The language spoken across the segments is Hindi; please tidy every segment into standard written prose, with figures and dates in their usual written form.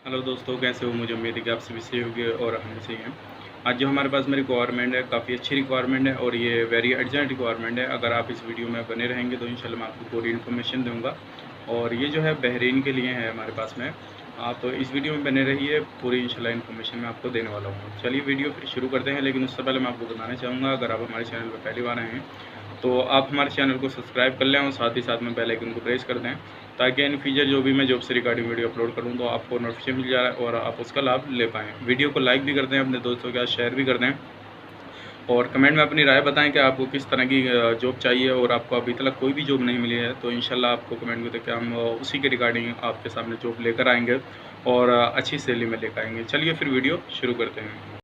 हेलो दोस्तों, कैसे हो? मुझे उम्मीद है कि आप सभी सही होंगे और हम सही हैं। आज जो हमारे पास में रिक्वायरमेंट है, काफ़ी अच्छी रिक्वायरमेंट है और ये वेरी अर्जेंट रिक्वायरमेंट है। अगर आप इस वीडियो में बने रहेंगे तो इंशाल्लाह मैं आपको पूरी इन्फॉर्मेशन दूँगा। और ये जो है बहरीन के लिए है हमारे पास में। आप इस वीडियो में बने रहिए, पूरी इंशाल्लाह इन्फॉर्मेशन मैं आपको देने वाला हूँ। चलिए वीडियो फिर शुरू करते हैं, लेकिन उससे पहले मैं आपको बताना चाहूँगा, अगर आप हमारे चैनल पर पहली बार आए हैं तो आप हमारे चैनल को सब्सक्राइब कर लें और साथ ही साथ में बेल आइकन को प्रेस कर दें, ताकि इन फ्यूचर जो भी मैं जॉब से रिगार्डिंग वीडियो अपलोड करूँ तो आपको नोटिफिकेशन मिल जाए और आप उसका लाभ ले पाएँ। वीडियो को लाइक भी कर दें, अपने दोस्तों के साथ शेयर भी कर दें और कमेंट में अपनी राय बताएं कि आपको किस तरह की जॉब चाहिए और आपको अभी तक कोई भी जॉब नहीं मिली है तो इंशाल्लाह आपको कमेंट में देकर हम उसी के रिगार्डिंग आपके सामने जॉब लेकर आएंगे और अच्छी सैलरी में लेकर आएंगे। चलिए फिर वीडियो शुरू करते हैं।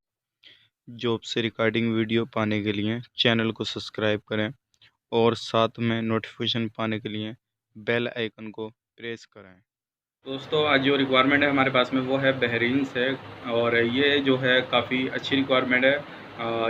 जॉब से रिगार्डिंग वीडियो पाने के लिए चैनल को सब्सक्राइब करें और साथ में नोटिफिकेशन पाने के लिए बेल आइकन को प्रेस करें। दोस्तों, आज जो रिक्वायरमेंट है हमारे पास में वो है बहरीन से और ये जो है काफ़ी अच्छी रिक्वायरमेंट है।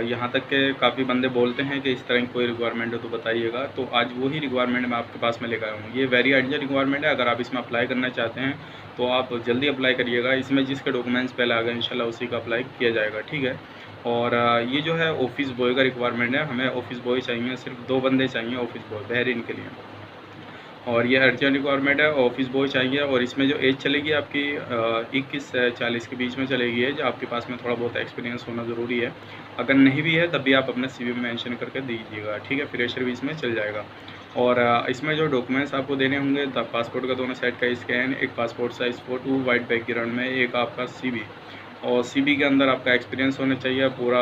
यहाँ तक के काफ़ी बंदे बोलते हैं कि इस तरह की कोई रिक्वायरमेंट हो तो बताइएगा, तो आज वही रिक्वायरमेंट मैं आपके पास में लेकर आया हूँ। ये वेरी अर्जेंट रिक्वायरमेंट है। अगर आप इसमें अप्लाई करना चाहते हैं तो आप जल्दी अप्लाई करिएगा। इसमें जिसके डॉक्यूमेंट्स पहले आ गए इंशाल्लाह उसी का अप्लाई किया जाएगा, ठीक है। और ये जो है ऑफिस बॉय का रिक्वायरमेंट है। हमें ऑफिस बॉय चाहिए, सिर्फ 2 बंदे चाहिए ऑफिस बॉय बहरीन के लिए। और ये अर्जेंट रिक्वायरमेंट है, ऑफिस बॉय चाहिए। और इसमें जो एज चलेगी आपकी 21 से 40 के बीच में चलेगी एज। आपके पास में थोड़ा बहुत एक्सपीरियंस होना ज़रूरी है। अगर नहीं भी है तब भी आप अपने सीवी में मेंशन करके दीजिएगा, ठीक है। फ्रेशर भी इसमें चल जाएगा। और इसमें जो डॉक्यूमेंट्स आपको देने होंगे, पासपोर्ट का दोनों साइड का स्कैन, एक passport size photo white background में, एक आपका सीवी। और सीवी के अंदर आपका एक्सपीरियंस होना चाहिए, पूरा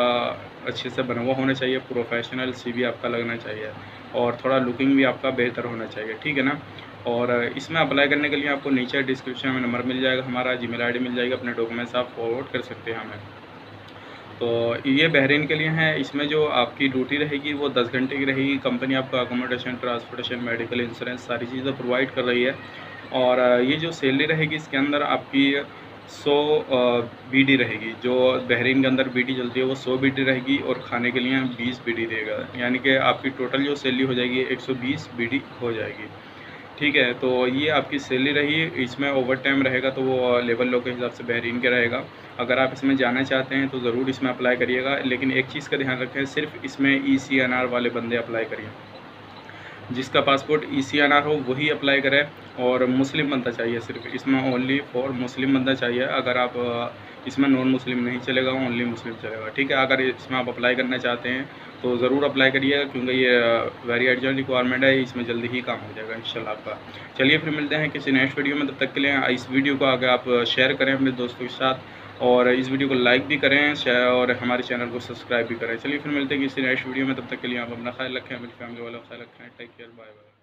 अच्छे से बना हुआ होना चाहिए, प्रोफेशनल सीवी आपका लगना चाहिए और थोड़ा लुकिंग भी आपका बेहतर होना चाहिए, ठीक है ना। और इसमें अप्लाई करने के लिए आपको नीचे डिस्क्रिप्शन में नंबर मिल जाएगा, हमारा जीमेल आईडी मिल जाएगी, अपने डॉक्यूमेंट्स आप फॉरवर्ड कर सकते हैं हमें। तो ये बहरीन के लिए है। इसमें जो आपकी ड्यूटी रहेगी वो 10 घंटे की रहेगी। कंपनी आपको अकोमोडेशन, ट्रांसपोर्टेशन, मेडिकल इंश्योरेंस सारी चीज़ें प्रोवाइड कर रही है। और ये जो सैलरी रहेगी इसके अंदर आपकी 100 बीडी रहेगी। जो बहरीन के अंदर बीडी चलती है वो 100 बीडी रहेगी और खाने के लिए 20 बीडी देगा, यानी कि आपकी टोटल जो सैलरी हो जाएगी 120 बीडी हो जाएगी, ठीक है। तो ये आपकी सैलरी रही। इसमें ओवर टाइम रहेगा तो वो लेबर लॉ के हिसाब से बहरीन के रहेगा। अगर आप इसमें जाना चाहते हैं तो ज़रूर इसमें अप्लाई करिएगा, लेकिन एक चीज़ का ध्यान रखें, सिर्फ इसमें ECNR वाले बंदे अप्लाई करिए। जिसका पासपोर्ट ECNR हो वही अप्लाई करें और मुस्लिम बंदा चाहिए, सिर्फ इसमें ओनली फॉर मुस्लिम बंदा चाहिए। अगर आप इसमें नॉन मुस्लिम नहीं चलेगा, ओनली मुस्लिम चलेगा, ठीक है। अगर इसमें आप अप्लाई करना चाहते हैं तो ज़रूर अप्लाई करिएगा, क्योंकि ये वेरी अर्जेंट रिक्वायरमेंट है। इसमें जल्दी ही काम हो जाएगा इंशाल्लाह आपका। चलिए फिर मिलते हैं किसी नेक्स्ट वीडियो में। तब तक के लिए इस वीडियो को आगे आप शेयर करें अपने दोस्तों के साथ और इस वीडियो को लाइक भी करें, शेयर और हमारे चैनल को सब्सक्राइब भी करें। चलिए फिर मिलते हैं किसी नेक्स्ट वीडियो में। तब तक के लिए आप अपना ख्याल रखें, अपनी फैमिली वालों का ख्याल रखें। Take care, bye bye.